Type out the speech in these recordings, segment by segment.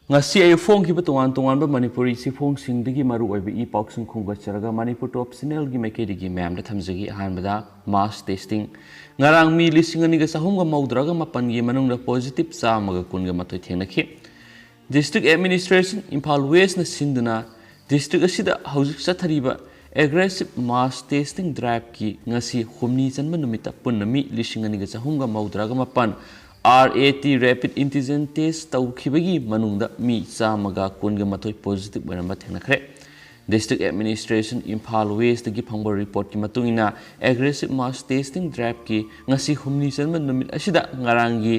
ngasi ay phongkiba tongan tonganba Manipuri si phongsingi maruoiba i pausing khungacharaga Manipur top channel gi makedigi ma'am da thamjagi ahanbada mass testing ngarang mi lisingani ga sahum ga maudraga mapan gi manungda positive chamaga kunga matoi thenakhi district administration Imphal West na sinduna district asida haujuk sathariba aggressive mass testing drive ki ngasi humni chanba numita punnami lisingani ga sahum ga maudraga mapan RAT rapid antigen test taukhibagi manungda mi chamaga kunga matoi positive banamba thenakre district administration Imphal West gi phangba report ki matungina aggressive mass testing drive ki ngasi humni chanba numit asida ngarangi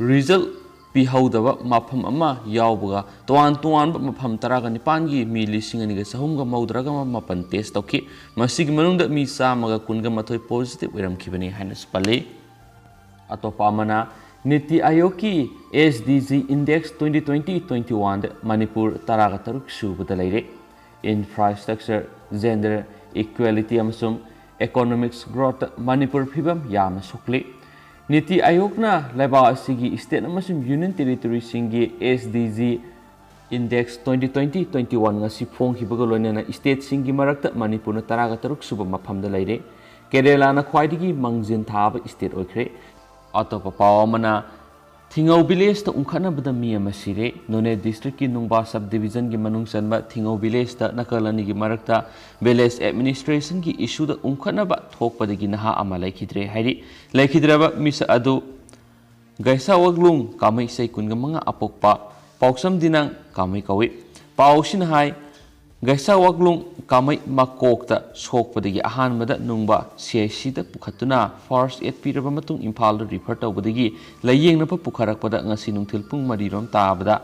result pihaudaba mafam ama yawbaga tuan mafam taraga nipan gi mi lisingani ga sahum ga maudraga mapan test tauki masigi manungda mi chamaga kunga matoi positive iramkhibani haina spali atopa mana Niti Aayog की SDG Index 2020-21 Manipur taraga taruk subada leire infrastructure gender equality amasum economics growth Manipur phibam yama sukli Niti Aayog na leba asigi state amasum union territory singi SDG Index 2020-21 ngasi phonghibaga loinana state singi marakta Manipur na taraga taruk suba mafamda leire Kerala na khwaidigi mangjin thaba state oikhre Atopa Pawamana Thingau village to Unkana Badami Masire, None district in Nungba subdivision Gimanung Sanba, Thingau village the Nakalani Gimarakta, village administration gi issue the Unkanaba talk by the Ginaha Amalakidre Hari, Lakidraba Miss Adu Gaisa Waglung, Kamai say Kungamanga Apokpa, Pausam Dinang, Kamai Kawi, Paushin High, Gaisa Waglung, Kamai Makokta, Sok by the Ahan Mada Nungba, CIC the Pukatuna, Forest 8 Pirabamatung Impal refer to Budigi, Laying Napa Pukarakpada Nasinung Tilpung Marirom Tabada,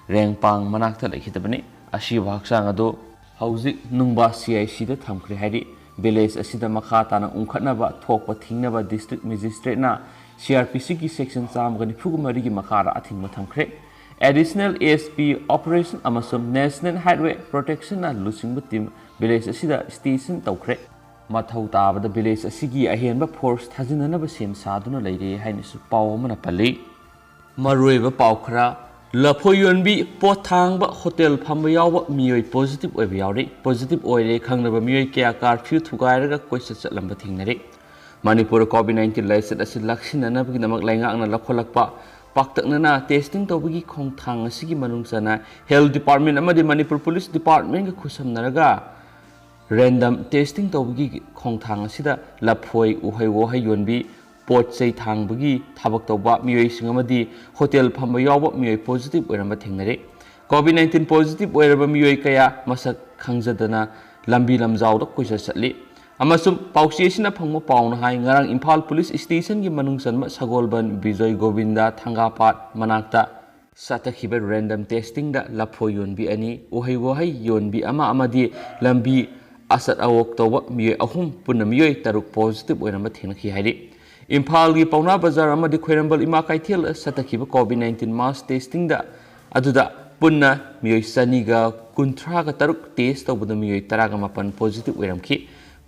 Rangpang Manakta like Hitabani, Ashiva Sangado, Hausi Nungba CIC the Tamkri Hari, Village Asida Makatana Unkanaba, Topa Tinaba District Magistrate na, CRPC section Sam Ganifugumari Makara Atin Matamkre. Additional ASP Operation Amasum National Highway Protection and Losing Team Village Asida Station Tokre Mathau Taba the village Asigi Ahenba Force Tazinanaba Sim Saduna Lady Highness Pawmana Pali Marueva Paukra Lapoyunbi Potangba Hotel Pambayawa Mui positive Oviari positive oil Kangnaba Mui Kiakar few to Gairaga questions at Lambatinari Manipur COVID-19 license as Lakshin and Nabinamak Langa and Lakolakpa Paktaknana testing tawagi khongthang asigi manungsana health department amadi Manipur police department ga khusamnaraga random testing tawagi khongthang asida laphoi uhai wohai yonbi pot sei thangbagi thabak tawba miyoi singamadi hotel phamba yawba miyoi positive oiramba thengnare COVID-19 positive oiraba miyoi kaya masak khangjadana lambi lamjawda koisa satli Amasum Pausina Pangmo Paun Hai Ngarang Imphal Police Station gi manung sanma Sagolban Bijoy Govinda Thangapat Manakta Satakhiba random testing da lapho yonbi ani uhai wahai yonbi ama amadi lambi asat awok tawa miyoi ahum punna miyoi taruk positive oinama thenakhi hairi Imphal gi Pauna Bazar amadi Khoirambal Ima Kaithel satakhiba COVID-19 mass testing da aduda punna miyoi saniga kunthra ga taruk test tawbuda miyoi taraga mapan positive oiramkhi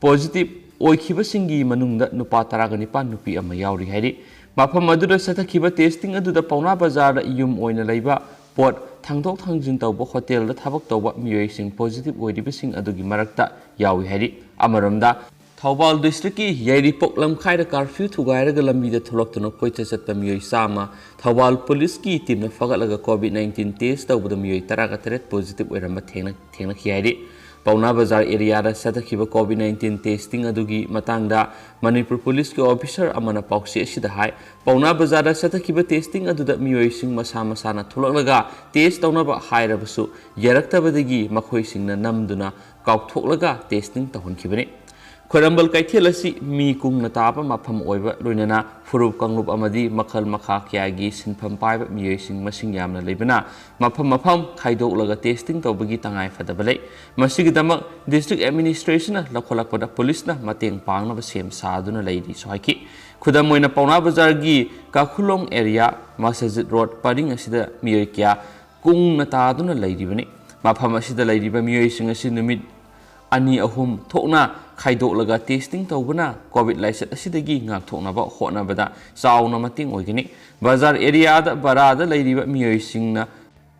Positive oikiba singi manungda nupa taraga nipan nupi ama yauri hairi mafam aduda satakhiba testing aduda Pauna Bazar da iyum oina leiba pot thangthok thangjin tawba hotel da thabak tawba miyoi sing positive oiriba sing adugi marakta yawi hairi amaramda Thawbal district ki yairi poklam khaira curfew thugairaga lambi da thulaktuna koitha satpa miyoi sama Thawbal police ki team na fagalaga COVID-19 test tawba miyoi taraga taret positive oiramba thengna khiari Pauna Bazar area da satakhiba COVID-19 testing adugi matangda Manipur police ki officer amana pausi asida hai Pauna Bazar da satakhiba testing aduda miyoi sing masa masana thulaklaga test tawnaba hairabasu yaraktabadagi makhoi singna namduna kauktholaga testing tahonkhibani Khoirambal Kaithel asi mi kung natapa mafam oiba loinana furup kanglub amadi makhal makha kyagi sinpham paiba miyoi sing masing yamna leibana mafam khaidolaga testing tawbagi tangai fadabalai masigi damak district administration na lakholakpada police na mateng pangna ba sem saduna leidi sohaiki khudam moina Pauna Bazar gi Kakhulong area Masajid road paring asida miyoi kya kung nataduna leidibani mafam asida leidiba miyoi sing asi numit ani ahum thokna khaidolaga testing tawbana COVID license asidagi ngak thoknaba honabada sauna mating oigini bazar area da barada leiriba miyoi singna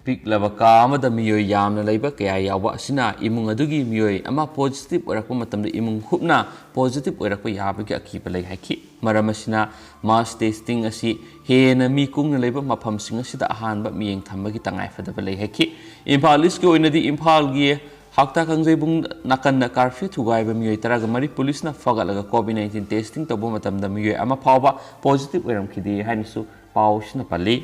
ꯄꯤꯛꯂꯕ ꯀꯥ ꯑꯃꯗ ꯃꯤꯑꯣꯏ ꯌꯥꯝꯅ ꯂꯩꯕ ꯀꯌꯥ ꯌꯥꯎꯕ ꯑꯁꯤꯅ ꯏꯃꯨꯡ ꯑꯗꯨꯒꯤ ꯃꯤꯑꯣꯏ ꯑꯃ ꯄꯣꯖꯤꯇꯤꯕ ꯑꯣꯏꯔꯛꯄ ꯃꯇꯝꯗ ꯏꯃꯨꯡ ꯍꯨꯞꯅ ꯄꯣꯖꯤꯇꯤꯕ ꯑꯣꯏꯔꯛꯄ ꯌꯥꯕꯒꯤ ꯑꯀꯤꯕ ꯂꯩ ꯍꯥꯏꯈꯤ꯫ ꯃꯔꯝ ꯑꯁꯤꯅ ꯃꯥꯁ ꯇꯦꯁꯇꯤꯡ ꯑꯁꯤ ꯍꯦꯟꯅ ꯃꯤ ꯀꯨꯡꯅ ꯂꯩꯕ ꯃꯐꯝꯁꯤꯡ ꯑꯁꯤꯗ ꯑꯍꯥꯟꯕ ꯃꯤꯠꯌꯦꯡ ꯊꯝꯕꯒꯤ ꯇꯉꯥꯏꯐꯗꯕ ꯂꯩ ꯍꯥꯏꯈꯤ꯫ ꯏꯝꯐꯥꯜ ꯏꯁꯀꯤ ꯑꯣꯏꯅꯗꯤ ꯏꯝꯐꯥꯜꯒꯤ ꯍꯥꯛꯇꯥ ꯀꯥꯡꯖꯩꯕꯨꯡ ꯅꯥꯀꯟꯗ ꯀꯥꯔꯐ꯭ꯌꯨ ꯊꯨꯒꯥꯏꯕ ꯃꯤꯑꯣꯏ 13 ꯄꯨꯂꯤꯁꯅ ꯐꯒꯠꯂꯒ COVID-19 ꯇꯦꯁꯇꯤꯡ ꯇꯧꯕ ꯃꯇꯝꯗ ꯃꯤꯑꯣꯏ ꯑꯃ ꯐꯥꯎꯕ ꯄꯣꯖꯤꯇꯤꯕ ꯑꯣꯏꯔꯝꯈꯤꯗꯦ ꯍꯥꯏꯅꯁꯨ ꯄꯥꯎꯁꯤꯅ ꯄꯜꯂꯤ꯫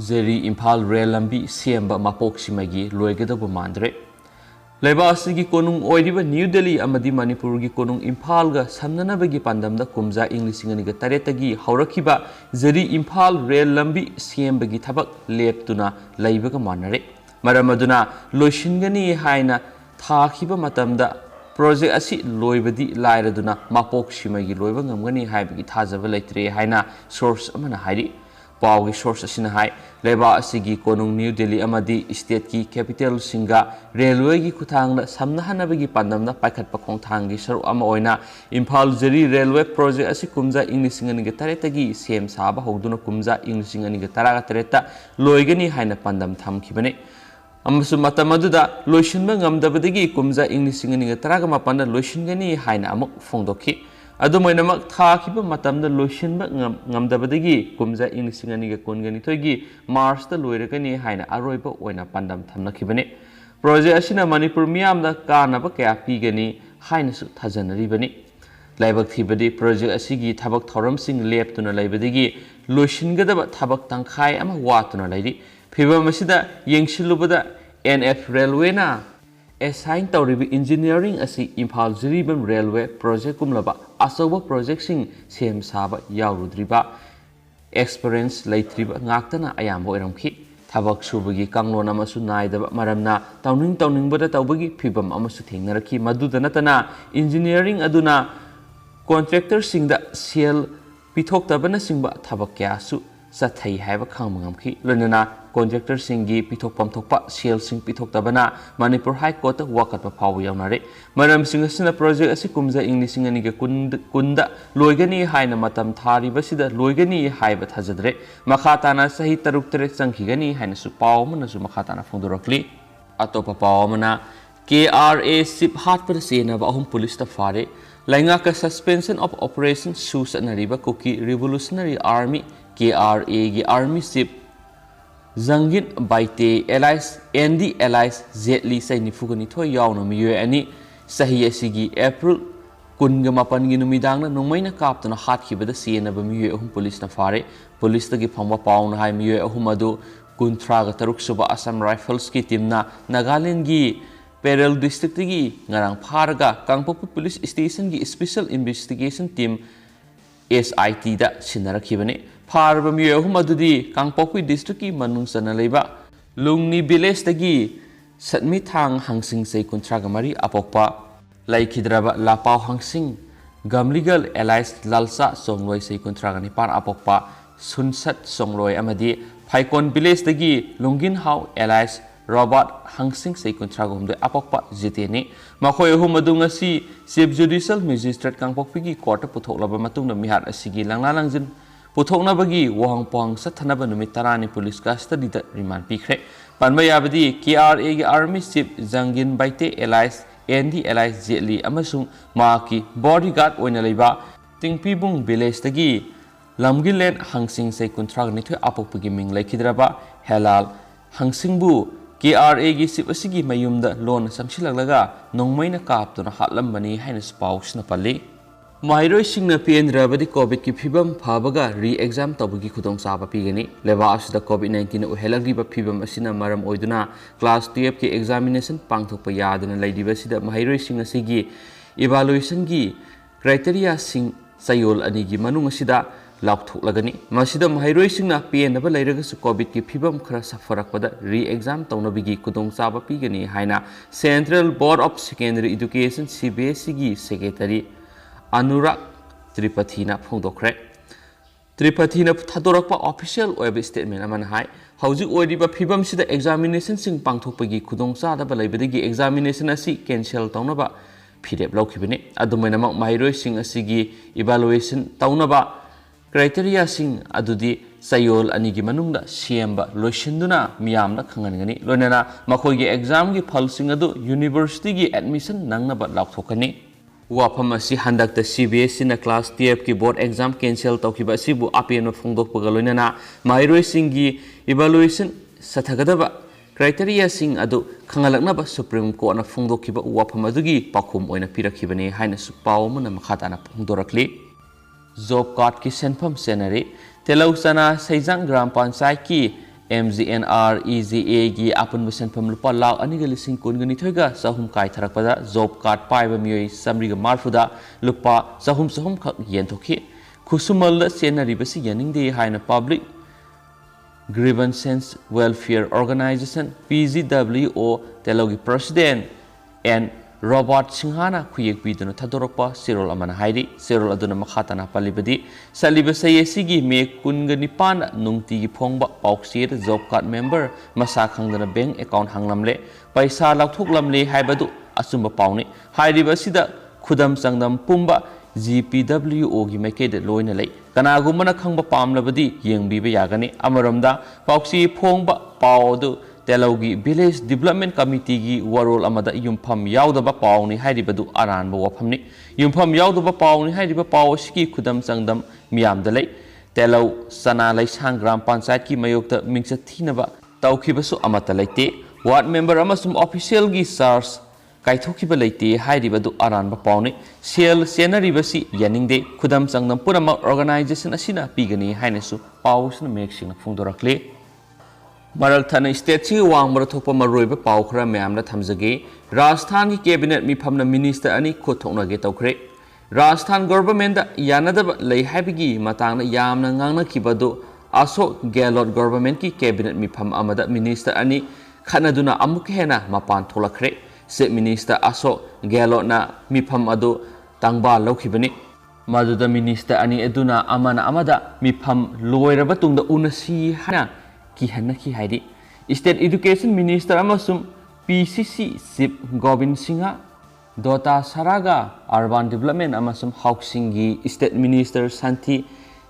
ꯖꯦꯔꯤ ꯏꯝꯐꯥꯜ ꯔꯦꯜ ꯂꯝꯕꯤ ꯁꯦꯝꯕ ꯃꯄꯣꯛ ꯁꯤꯃꯒꯤ ꯂꯣꯏꯒꯗꯧꯕ ꯃꯥꯟꯗ꯭ꯔꯦ꯫ ꯂꯩꯕꯥꯛ ꯑꯁꯤꯒꯤ ꯀꯣꯅꯨꯡ ꯑꯣꯏꯔꯤꯕ ꯅ꯭ꯌꯨ ꯗꯦꯜꯂꯤ ꯑꯃꯗꯤ ꯃꯅꯤꯄꯨꯔꯒꯤ ꯀꯣꯅꯨꯡ ꯏꯝꯐꯥꯜꯒ ꯁꯝꯅꯅꯕꯒꯤ ꯄꯥꯟꯗꯝꯗ ꯀꯨꯝꯖꯥ ꯏꯪ 2008ꯗꯒꯤ ꯍꯧꯔꯛꯈꯤꯕ ꯖꯦꯔꯤ ꯏꯝꯐꯥꯜ ꯔꯦꯜ ꯂꯝꯕꯤ ꯁꯦꯝꯕꯒꯤ ꯊꯕꯛ ꯂꯦꯞꯇꯨꯅ ꯂꯩꯕꯒ ꯃꯥꯟꯅꯔꯦ꯫ ꯃꯔꯝ ꯑꯗꯨꯅ ꯂꯣꯏꯁꯤꯟꯒꯅꯤ ꯍꯥꯏꯅ ꯊꯥꯈꯤꯕ ꯃꯇꯝꯗ ꯄ꯭ꯔꯣꯖꯦꯛ ꯑꯁꯤ ꯂꯣꯏꯕꯗꯤ ꯂꯥꯏꯔꯗꯨꯅ ꯃꯄꯣꯛ ꯁꯤꯃꯒꯤ ꯂꯣꯏꯕ ꯉꯝꯒꯅꯤ ꯍꯥꯏꯕꯒꯤ ꯊꯥꯖꯕ ꯂꯩꯇ꯭ꯔꯦ ꯍꯥꯏꯅ ꯁꯣꯔꯁ ꯑꯃꯅ ꯍꯥꯏꯔꯤ꯫ ꯄꯥꯎꯒꯤ ꯁꯣꯔꯁ ꯑꯁꯤꯅ ꯍꯥꯏ ꯂꯩꯕꯥꯛ ꯑꯁꯤꯒꯤ ꯀꯣꯅꯨꯡ ꯅ꯭ꯌꯨ ꯗꯦꯜꯂꯤ ꯑꯃꯗꯤ ꯁ꯭ꯇꯦꯠꯀꯤ ꯀꯦꯄꯤꯇꯦꯜꯁꯤꯡꯒ ꯔꯦꯜꯋꯦꯒꯤ ꯈꯨꯠꯊꯥꯡꯗ ꯁꯝꯅꯍꯟꯅꯕꯒꯤ ꯄꯥꯟꯗꯝꯗ ꯄꯥꯏꯈꯠꯄ ꯈꯣꯡꯊꯥꯡꯒꯤ ꯁꯔꯨꯛ ꯑꯃ ꯑꯣꯏꯅ ꯏꯝꯐꯥꯜ ꯖꯦꯔꯤ ꯔꯦꯜꯋꯦ ꯄ꯭ꯔꯣꯖꯦꯛ ꯑꯁꯤ ꯀꯨꯝꯖꯥ ꯏꯪ 2008ꯗꯒꯤ ꯁꯦꯝ ꯁꯥꯕ ꯍꯧꯗꯨꯅ ꯀꯨꯝꯖꯥ ꯏꯪ 2018ꯗ ꯂꯣꯏꯒꯅꯤ ꯍꯥꯏꯅ ꯄꯥꯟꯗꯝ ꯊꯝꯈꯤꯕꯅꯤ꯫ ꯑꯃꯁꯨꯡ ꯃꯇꯝ ꯑꯗꯨꯗ ꯂꯣꯏꯁꯤꯟꯕ ꯉꯝꯗꯕꯗꯒꯤ ꯀꯨꯝꯖꯥ ꯏꯪ 2018ꯗ ꯂꯣꯏꯁꯤꯟꯒꯅꯤ ꯍꯥꯏꯅ ꯑꯃꯨꯛ ꯐꯣꯡꯗꯣꯛꯈꯤ꯫ ꯑꯗꯨꯝ ꯑꯣꯏꯅꯃꯛ ꯊꯥꯈꯤꯕ ꯃꯇꯝꯗ ꯂꯣꯏꯁꯤꯟꯕ ꯉꯝꯗꯕꯗꯒꯤ ꯀꯨꯝꯖꯥ ꯏꯪ 2022ꯒꯤ ꯃꯥꯔꯆꯇ ꯂꯣꯏꯔꯒꯅꯤ ꯍꯥꯏꯅ ꯑꯔꯣꯏꯕ ꯑꯣꯏꯅ ꯄꯥꯟꯗꯝ ꯊꯝꯅꯈꯤꯕꯅꯤ꯫ ꯄ꯭ꯔꯣꯖꯦꯛ ꯑꯁꯤꯅ ꯃꯅꯤꯄꯨꯔ ꯃꯤꯌꯥꯝꯗ ꯀꯥꯟꯅꯕ ꯀꯌꯥ ꯄꯤꯒꯅꯤ ꯍꯥꯏꯅꯁꯨ ꯊꯥꯖꯅꯔꯤꯕꯅꯤ꯫ ꯂꯥꯏꯕꯛ ꯊꯤꯕꯗꯤ ꯄ꯭ꯔꯣꯖꯦꯛ ꯑꯁꯤꯒꯤ ꯊꯕꯛ ꯊꯧꯔꯝꯁꯤꯡ ꯂꯦꯞꯇꯨꯅ ꯂꯩꯕꯗꯒꯤ ꯂꯣꯏꯁꯤꯟꯒꯗꯕ ꯊꯕꯛ ꯇꯪꯈꯥꯏ ꯑꯃ ꯋꯥꯠꯇꯨꯅ ꯂꯩꯔꯤ꯫ ꯐꯤꯚꯝ ꯑꯁꯤꯗ ꯌꯦꯡꯁꯤꯜꯂꯨꯕꯗ NF ꯔꯦꯜꯋꯦꯅ ꯑꯦꯁꯥꯏꯟ ꯇꯧꯔꯤꯕ ꯏꯟꯖꯤꯅꯤꯌꯔꯤꯡ ꯑꯁꯤ ꯏꯝꯐꯥꯜ ꯖꯤꯔꯤꯕꯝ ꯔꯦꯜꯋꯦ ꯄ꯭ꯔꯣꯖꯦꯛꯇꯒꯨꯝꯂꯕ ꯑꯆꯧꯕ ꯄ꯭ꯔꯣꯖꯦꯛꯁꯤꯡ ꯁꯦꯝ ꯁꯥꯕ ꯌꯥꯎꯔꯨꯗ꯭ꯔꯤꯕ ꯑꯦꯛꯁꯄꯔꯤꯌꯦꯟꯁ ꯂꯩꯇ꯭ꯔꯤꯕ ꯉꯥꯛꯇꯅ ꯑꯌꯥꯝꯕ ꯑꯣꯏꯔꯝꯈꯤ꯫ ꯊꯕꯛ ꯁꯨꯕꯒꯤ ꯀꯥꯡꯂꯣꯟ ꯑꯃꯁꯨ ꯅꯥꯏꯗꯕ ꯃꯔꯝꯅ ꯇꯧꯅꯤꯡꯕꯗ ꯇꯧꯕꯒꯤ ꯐꯤꯚꯝ ꯑꯃꯁꯨ ꯊꯦꯡꯅꯔꯛꯈꯤ꯫ ꯃꯗꯨꯗ ꯅꯠꯇꯅ ꯏꯟꯖꯤꯅꯤꯌꯔꯤꯡ ꯑꯗꯨꯅ ꯀꯣꯟꯇ꯭ꯔꯦꯛꯇꯔꯁꯤꯡꯗ ꯁꯦꯜ ꯄꯤꯊꯣꯛꯇꯕꯅꯆꯤꯡꯕ ꯊꯕꯛ ꯀꯌꯥꯁꯨ ꯆꯠꯊꯩ ꯍꯥꯏꯕ ꯈꯪꯕ ꯉꯝꯈꯤ꯫ ꯂꯣꯏꯅꯅ ꯀꯣꯟꯇ꯭ꯔꯦꯛꯇꯔꯁꯤꯡꯒꯤ ꯄꯤꯊꯣꯛꯐꯝ ꯊꯣꯛꯄ ꯁꯦꯜꯁꯤꯡ ꯄꯤꯊꯣꯛꯇꯕꯅ ꯃꯅꯤꯄꯨꯔ ꯍꯥꯏ ꯀꯣꯔꯠꯇ ꯋꯥꯀꯠꯄ ꯐꯥꯎꯕ ꯌꯥꯎꯅꯔꯦ꯫ ꯃꯔꯝꯁꯤꯡ ꯑꯁꯤꯅ ꯄ꯭ꯔꯣꯖꯦꯛ ꯑꯁꯤ ꯀꯨꯝꯖꯥ ꯏꯪ 2010ꯗ ꯂꯣꯏꯒꯅꯤ ꯍꯥꯏꯅ ꯃꯇꯝ ꯊꯥꯔꯤꯕꯁꯤꯗ ꯂꯣꯏꯒꯅꯤ ꯍꯥꯏꯕ ꯊꯥꯖꯗ꯭ꯔꯦ꯫ ꯃꯈꯥ ꯇꯥꯅ ꯆꯍꯤ 6-7 ꯆꯪꯈꯤꯒꯅꯤ ꯍꯥꯏꯅꯁꯨ ꯄꯥꯎ ꯑꯃꯅꯁꯨ ꯃꯈꯥ ꯇꯥꯅ ꯐꯣꯡꯗꯣꯔꯛꯂꯤ꯫ ꯑꯇꯣꯞꯄ ꯄꯥꯎ ꯑꯃꯅ KRA ꯆꯤꯞ ꯍꯥꯠꯄꯗ ꯆꯦꯟꯅꯕ 3 ꯄꯨꯂꯤꯁꯇ ꯐꯥꯔꯦ꯫ ꯂꯩꯉꯥꯛꯀ ꯁꯁꯄꯦꯟꯁꯟ ꯑꯣꯐ ꯑꯣꯄꯔꯦꯁꯟ ꯁꯨ ꯆꯠꯅꯔꯤꯕ ꯀꯨꯀꯤ ꯔꯤꯚꯣꯂꯨꯁꯅꯔꯤ ꯑꯥꯔꯃꯤ KRAꯒꯤ army chief Jangin Baite alias ND alias Jetli ꯆꯍꯤ 92 ꯌꯥꯎꯅ ꯃꯤꯑꯣꯏ ꯑꯅꯤ ꯆꯍꯤ ꯑꯁꯤꯒꯤ ꯑꯦꯄ꯭ꯔꯤꯜ 18ꯒꯤ ꯅꯨꯃꯤꯗꯥꯡꯗ ꯅꯣꯡꯃꯩꯅ ꯀꯥꯞꯇꯨꯅ ꯍꯥꯠꯈꯤꯕꯗ ꯆꯦꯟꯅꯕ ꯃꯤꯑꯣꯏ 3 ꯄꯨꯂꯤꯁꯅ ꯐꯥꯔꯦ꯫ ꯄꯨꯂꯤꯁꯇꯒꯤ ꯐꯪꯕ ꯄꯥꯎꯅ ꯍꯥꯏ ꯃꯤꯑꯣꯏ 3 ꯑꯗꯨ 33 ꯁꯨꯕ ꯑꯁꯥꯝ ꯔꯥꯏꯐꯜꯁꯀꯤ ꯇꯤꯝꯅ ꯅꯥꯒꯥꯂꯦꯟꯗꯒꯤ ꯄꯦꯔꯦꯜ ꯗꯤꯁꯇ꯭ꯔꯤꯛꯇꯒꯤ ꯉꯔꯥꯡ ꯐꯥꯔꯒ ꯀꯥꯡꯄꯣꯛꯄꯤ ꯄꯨꯂꯤꯁ ꯁ꯭ꯇꯦꯁꯟꯒꯤ ꯁ꯭ꯄꯦꯁꯦꯜ ꯏꯟꯚꯦꯁꯇꯤꯒꯦꯁꯟ ꯇꯤꯝ SITꯗ ꯁꯤꯟꯅꯔꯛꯈꯤꯕꯅꯤ꯫ ꯐꯥꯔꯕ ꯃꯤꯑꯣꯏ 3 ꯑꯗꯨꯗꯤ ꯀꯥꯡꯄꯣꯛꯄꯤ ꯗꯤꯁꯇ꯭ꯔꯤꯛꯀꯤ ꯃꯅꯨꯡ ꯆꯟꯅ ꯂꯩꯕ ꯂꯨꯡꯅꯤ ꯚꯤꯂꯦꯖꯗꯒꯤ ꯁꯠꯃꯤꯊꯥꯡ ꯍꯪꯁꯤꯡ ꯆꯍꯤ 33 ꯑꯄꯣꯛꯄ, ꯂꯩꯈꯤꯗ꯭ꯔꯕ ꯂꯥꯄꯥꯎ ꯍꯪꯁꯤꯡ ꯒꯝꯂꯤꯒꯜ ꯑꯦꯂꯥꯏꯁ ꯂꯥꯜꯆꯥ ꯆꯣꯡꯂꯣꯏ ꯆꯍꯤ 39 ꯑꯄꯣꯛꯄ, ꯁꯨꯟꯁꯠ ꯆꯣꯡꯂꯣꯏ ꯑꯃꯗꯤ ꯐꯥꯏꯀꯣꯟ ꯚꯤꯂꯦꯖꯗꯒꯤ ꯂꯨꯡꯒꯤꯟ ꯍꯥꯎ ꯑꯦꯂꯥꯏꯁ ꯔꯣꯕꯥꯔꯠ ꯍꯪꯁꯤꯡ ꯆꯍꯤ 33 ꯑꯄꯣꯛꯄ ꯖꯤꯇꯦꯅꯤ꯫ ꯃꯈꯣꯏ 3 ꯑꯗꯨ ꯉꯁꯤ ꯆꯤꯞ ꯖꯨꯗꯤꯁꯤꯌꯦꯜ ꯃꯦꯖꯤꯁꯇ꯭ꯔꯦꯠ ꯀꯥꯡꯄꯣꯛꯄꯤꯒꯤ ꯀꯣꯔꯠꯇ ꯄꯨꯊꯣꯛꯂꯕ ꯃꯇꯨꯡꯗ ꯃꯤꯍꯥꯠ ꯑꯁꯤꯒꯤ ꯂꯪꯂꯥ-ꯂꯪꯖꯤꯟ ꯄꯨꯊꯣꯛꯅꯕꯒꯤ ꯋꯥꯍꯪ ꯄꯥꯎꯍꯪ ꯆꯠꯊꯅꯕ ꯅꯨꯃꯤꯠ 10ꯅꯤ ꯄꯨꯂꯤꯁ ꯀꯁꯇꯗꯤꯗ ꯔꯤꯃꯥꯟꯗ ꯄꯤꯈ꯭ꯔꯦ꯫ ꯄꯟꯕ ꯌꯥꯕꯗꯤ KRAꯒꯤ army chief Jangin Baite alias ND alias Jetli ꯑꯃꯁꯨꯡ ꯃꯍꯥꯛꯀꯤ ꯕꯣꯗꯤꯒꯥꯔꯗ ꯑꯣꯏꯅ ꯂꯩꯕ ꯇꯤꯡꯄꯤꯕꯨꯡ ꯚꯤꯂꯦꯖꯗꯒꯤ ꯂꯝꯒꯤꯂꯦꯟ ꯍꯪꯁꯤꯡ ꯆꯍꯤ 32 ꯑꯄꯣꯛꯄꯒꯤ ꯃꯤꯡ ꯂꯩꯈꯤꯗ꯭ꯔꯕ ꯍꯦꯂꯥꯜ ꯍꯪꯁꯤꯡꯕꯨ KRAꯒꯤ ꯆꯤꯞ ꯑꯁꯤꯒꯤ ꯃꯌꯨꯝꯗ ꯂꯣꯟꯅ ꯆꯪꯁꯤꯜꯂꯛꯂꯒ ꯅꯣꯡꯃꯩꯅ ꯀꯥꯞꯇꯨꯅ ꯍꯥꯠꯂꯝꯕꯅꯤ ꯍꯥꯏꯅꯁꯨ ꯄꯥꯎꯁꯤꯅ ꯄꯜꯂꯤ꯫ ꯃꯍꯩꯔꯣꯏꯁꯤꯡꯅ ꯄꯦꯟꯗ꯭ꯔꯕꯗꯤ ꯀꯣꯚꯤꯗꯀꯤ ꯐꯤꯚꯝ ꯐꯕꯒ ꯔꯤ-ꯑꯦꯛꯖꯥꯝ ꯇꯧꯕꯒꯤ ꯈꯨꯗꯣꯡꯆꯥꯕ ꯄꯤꯒꯅꯤ꯫ ꯂꯩꯕꯥꯛ ꯑꯁꯤꯗ COVID-19ꯅ ꯑꯣꯏꯍꯜꯂꯛꯂꯤꯕ ꯐꯤꯚꯝ ꯑꯁꯤꯅ ꯃꯔꯝ ꯑꯣꯏꯗꯨꯅ ꯀ꯭ꯂꯥꯁ 12ꯀꯤ ꯑꯦꯛꯖꯥꯃꯤꯅꯦꯁꯟ ꯄꯥꯡꯊꯣꯛꯄ ꯌꯥꯗꯅ ꯂꯩꯔꯤꯕꯁꯤꯗ ꯃꯍꯩꯔꯣꯏꯁꯤꯡ ꯑꯁꯤꯒꯤ ꯏꯚꯥꯂꯨꯑꯦꯁꯟꯒꯤ ꯀ꯭ꯔꯥꯏꯇꯦꯔꯤꯌꯥꯁꯤꯡ ꯆꯌꯣꯜ 2ꯒꯤ ꯃꯅꯨꯡ ꯑꯁꯤꯗ ꯂꯥꯎꯊꯣꯛꯂꯒꯅꯤ꯫ ꯃꯁꯤꯗ ꯃꯍꯩꯔꯣꯏꯁꯤꯡꯅ ꯄꯦꯟꯗꯕ ꯂꯩꯔꯒꯁꯨ ꯀꯣꯚꯤꯗꯀꯤ ꯐꯤꯚꯝ ꯈꯔ ꯁꯥꯐꯔꯛꯄꯗ ꯔꯤ-ꯑꯦꯛꯖꯥꯝ ꯇꯧꯅꯕꯒꯤ ꯈꯨꯗꯣꯡꯆꯥꯕ ꯄꯤꯒꯅꯤ ꯍꯥꯏꯅ central board of secondary education CBSEꯒꯤ ꯁꯦꯀ꯭ꯔꯦꯇꯔꯤ ꯑꯅꯨꯔꯥꯒ ꯇ꯭ꯔꯤꯄꯥꯊꯤꯅ ꯐꯣꯡꯗꯣꯛꯈ꯭ꯔꯦ꯫ ꯇ꯭ꯔꯤꯄꯥꯊꯤꯅ ꯊꯥꯗꯣꯔꯛꯄ ꯑꯣꯐꯤꯁꯤꯌꯦꯜ ꯑꯣꯏꯕ ꯁ꯭ꯇꯦꯠꯃꯦꯟ ꯑꯃꯅ ꯍꯥꯏ ꯍꯧꯖꯤꯛ ꯑꯣꯏꯔꯤꯕ ꯐꯤꯚꯝꯁꯤꯗ ꯑꯦꯛꯖꯥꯃꯤꯅꯦꯁꯟꯁꯤꯡ ꯄꯥꯡꯊꯣꯛꯄꯒꯤ ꯈꯨꯗꯣꯡꯆꯥꯗꯕ ꯂꯩꯕꯗꯒꯤ ꯑꯦꯛꯖꯥꯃꯤꯅꯦꯁꯟ ꯑꯁꯤ ꯀꯦꯟꯁꯦꯜ ꯇꯧꯅꯕ ꯐꯤꯔꯦꯞ ꯂꯧꯈꯤꯕꯅꯤ꯫ ꯑꯗꯨꯝ ꯑꯣꯏꯅꯃꯛ ꯃꯍꯩꯔꯣꯏꯁꯤꯡ ꯑꯁꯤꯒꯤ ꯏꯚꯥꯂꯨꯑꯦꯁꯟ ꯇꯧꯅꯕ ꯀ꯭ꯔꯥꯏꯇꯦꯔꯤꯌꯥꯁꯤꯡ ꯑꯗꯨꯗꯤ sayol ani gi manungda siemba loisinduna miyamna khanganigani loinana makhoi gi exam gi phalsing adu university gi admission nangna ba laukthokani wafam asi handak ta CBSE na class 12 ki board exam cancel tawkiba sibu apen phongdok paga loinana mairoi singi evaluation sathagadaba criteria sing adu khangalakna ba Supreme Court na phongdokiba wafam adugi pakhum oina pirakhibani haina su pawmuna makhatana phongdorakli job card ki senpham senari Telau-sana Saijang Gram Panchayat ki MGNR EGA gi apun senpham lupa law aniga lising kun gani thoiga sahum kai tharakpada job card paiba mioi samriga marfuda lupa sahum khak yen thokhi khusumal da senari basi yaningde haina public Grievance Welfare Organization PGWO Telogi President and Robert Singhana khuyek biduna thadorokpa serol amana hairi serol aduna makhatana palibadi saliba sayesigi me kunga nipan nungti gi phongba pauksir job card member masa khangdana bank account hanglamle paisa laukthoklamle haibadu asumba pauni hairiba sida khudam sangdam pumba GPWO gi maikede loina lei kanagumana khangba pamlabadi yengbiba yagani amaramda pauksi phongba paudu Telogi Village Development Committee gi warol amada yumpham yaudaba pawni hairibadu aranba wafamni yumpham yaudaba pawni hairiba pawsiki khudam sangdam miyamda lei Telau Sana Laisang Gram Panchayat ki mayokta mingsa thinaba tawkhibasu amata leite ward member amasum official gi SARS kaithokhiba leite hairibadu aranba pawni sel senaribasi yaningde khudam sangdam purama organization asina pigani hainasu pawsna meksina phongdorakle Marak thana state si wang marathokpa maroiba paw khara mayamna thamjage Rajasthan ki cabinet mifamna minister ani khothokna ge tawkhre Rajasthan government da yanadaba lei haibigi matangna yamna ngangna khibadu Ashok Gehlot government ki cabinet mifam amada minister ani khanaduna amuk hena mapan tholakhre se minister Ashok Gehlot na mifam adu tangba lokhibani maduda minister ani eduna amana amada mifam loiraba tungda unasi hana ki hanna ki haidi State Education Minister amasum PCC Chief Gobind Singha Dota Saraga Urban Development amasum Housing gi State Minister Santi